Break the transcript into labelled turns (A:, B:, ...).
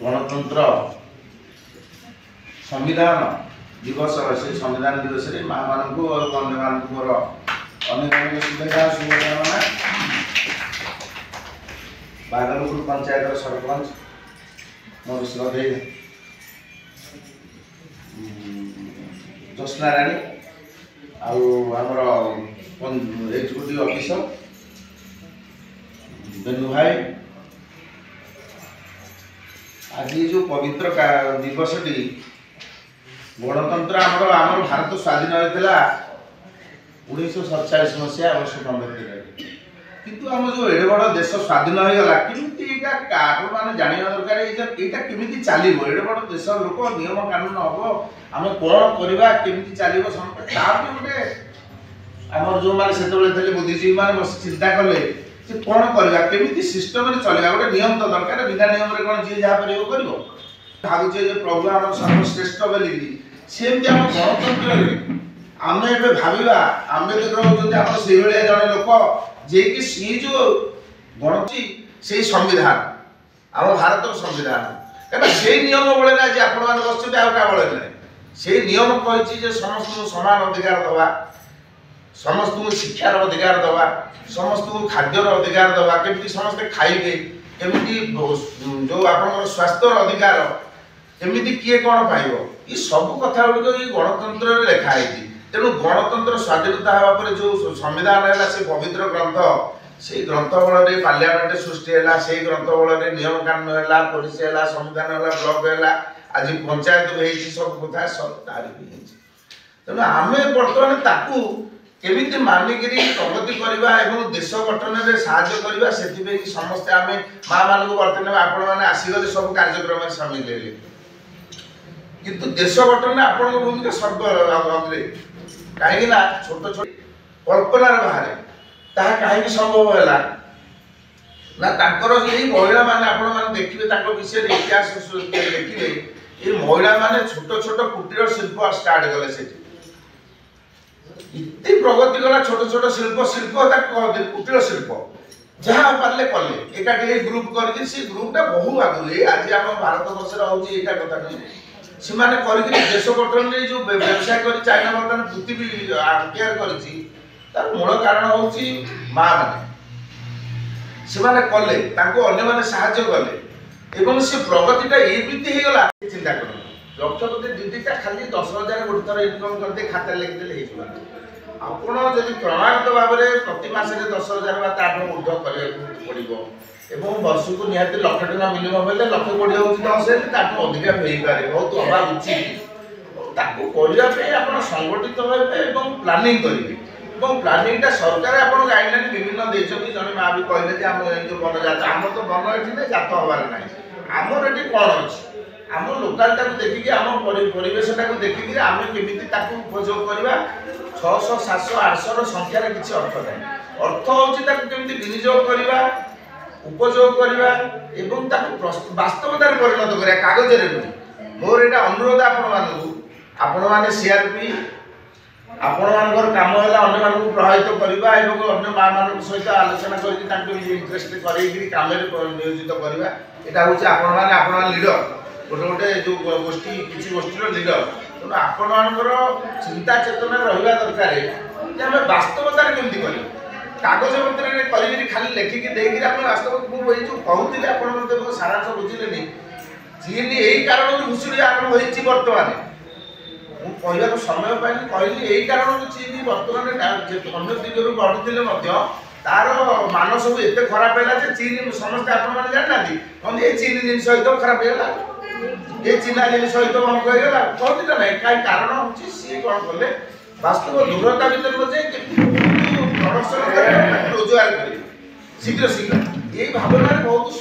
A: गणतंत्र संविधान दिवस से संविधान दिवस में माँ मान और अन्य मान मोर अनेक अनेक शुभेच्छा शुभकामना। बागलपुर पंचायत सरपंच मोर श्रद्धेय ज्योत्स्ना राणी आमर एक्जिक्यूटिव ऑफिसर बेनू भाई आज जो पवित्र दिवस टी गणतंत्र आमर भारत स्वाधीन होता 1947 मसीहा 15 किंतु आम जो एडे बड़ देश स्वाधीन होगा किमिति आपण मैंने जानवा दरकार यहाँ केमी चलो एडे बड़ देश लोक नियम कानून हम आम कौन करवा केमी चलो गोटे आमर जो मैंने से बुद्धिजीवी मैंने बस चिंता कले कौन करवा केमी सिस्टम चलवा गोटे नियम तो दरकार बिना नियम कौन जी जहाँ कर भावुचे प्रभु आम सर्वश्रेष्ठ बोली सेमती आम गणतंत्र आम भाविबा आम्बेडकर होती आप से जड़े लोक जे कि सी जो गणती से संविधान आम भारत संविधान कहीं से नियम बड़े ना जे आपण मैंने बस क्या बड़े ना से नियम कही समस्त को समान अधिकार दवा समस्त को शिक्षार अधिकार दवा समस्त को खाद्यर अधिकार दवा केमती समस्ते खाइबे केमती जो आप स्वास्थ्य अधिकार केमती किए कौन पाइब ये सब कथा गुड़िक ये गणतंत्र लिखाई तेणु गणतंत्र स्वाधीनता होगा जो संविधान है से पवित्र ग्रंथ से ग्रंथ बल पार्लियामेंट सृष्टि है से ग्रंथ बल नियम कानून है पुलिस है संविधान है ब्लॉक है आज पंचायत भी सब कथा सब तारी तेणु आम बर्तमान ताकू केमिति मानिक प्रगति करवा एवं देश गठन में साहाय्य करवा से समस्ते आम माँ मान बर्तमान आपण मैंने आसीगले सब कार्यक्रम सामिल है किंतु देश गठन में आपण भूमिका सर्वग्रे कहीं छोट छोट कल्पनार बाहर ताहा कहीं संभव है ना यही महिला माने आपण माने देखिए विषय इतिहास देखिए ये महिला माने छोट छोट कुटीर शिल्प स्टार्ट कले से इतनी प्रगति गला छोट छोट शिल्प शिल्प कुटीर शिल्प जहाँ पारे कले एकाठी ग्रुप करके से ग्रुपटा बहु आगे आज आम भारत वर्ष होता कथा नहीं से देश गठन में जो व्यवसाय कर चाइना बर्तमान पृथ्वी आंकेयर कर मूल कारण हूँ माँ मैंने से कले अन्य साहाय्य कले एवं से प्रगतिटा एमती होगा चिंता कर लक्षपति दीदीटा खाली 10,000 गोटे थर इनकम करते खाता लिखिदे आपड़ जब प्रमाणित भाव में प्रति मसरे 10,000 ताठू ऊर्ध पड़ो एवं वर्ष को निहाती लाख टका मिनिमम है लक्ष कोड़ी हूँ 10 ताठू अधिका हो पारे बहुत अभाव उचित ताकू करने आप संगठित हे प्लानिंग करेंगे प्लानिंगटा सरकार आप गाइडलाइन विभिन्न देते जन माँ भी कहले आम जो वन जात आम तो वन ये जात हबार ना आमर ये कौन अच्छे आम लोकालटा देखिए आम परिवेशटा देखिए आम केमी उपयोग करवा 600 700 800 संख्यार किसी अर्थ ना अर्थ हूँ केमी विनियोग करवा उपयोग करवा एवं वास्तवतार परिणत करा कागज मोर यहाँ अनुरोध आपण मैंने सीआरपी आपण मान काम है अन्य मानक प्रभावित करवा अन्य माँ मान सहित आलोचना करके इंटरेस्ट कम नियोजित करवा यहाँ हूँ आपण लीडर गोटे गोटे जो गोष्ठी किसी गोष्ठी लीडर तेणु आपण मानकर चिंता चेतना रहा दरकार आम वास्तवतार केमती कर कागज पत्र कर खाली लेखिकी देखिए आप वास्तव मुझे जो कहते आप सारांश बुझे चीन यही कारण घुषुरी आरंभ होती बर्तमान कहवा समय पाइल कहली यही कारण चीन बर्तमान अन्य दिगरू बढ़ुते तार मान सब एत खराब है चीन समस्त आप जानना कहते चीन जिन सहित खराब होगा ये चीना जिन सहित बंद होगा कहती ना कहीं कारण हूँ सी कौन कले वास्तव दूरता भर प्रदर्शन रोजगार करेंगे शीघ्र शीघ्र यही भावना बहुत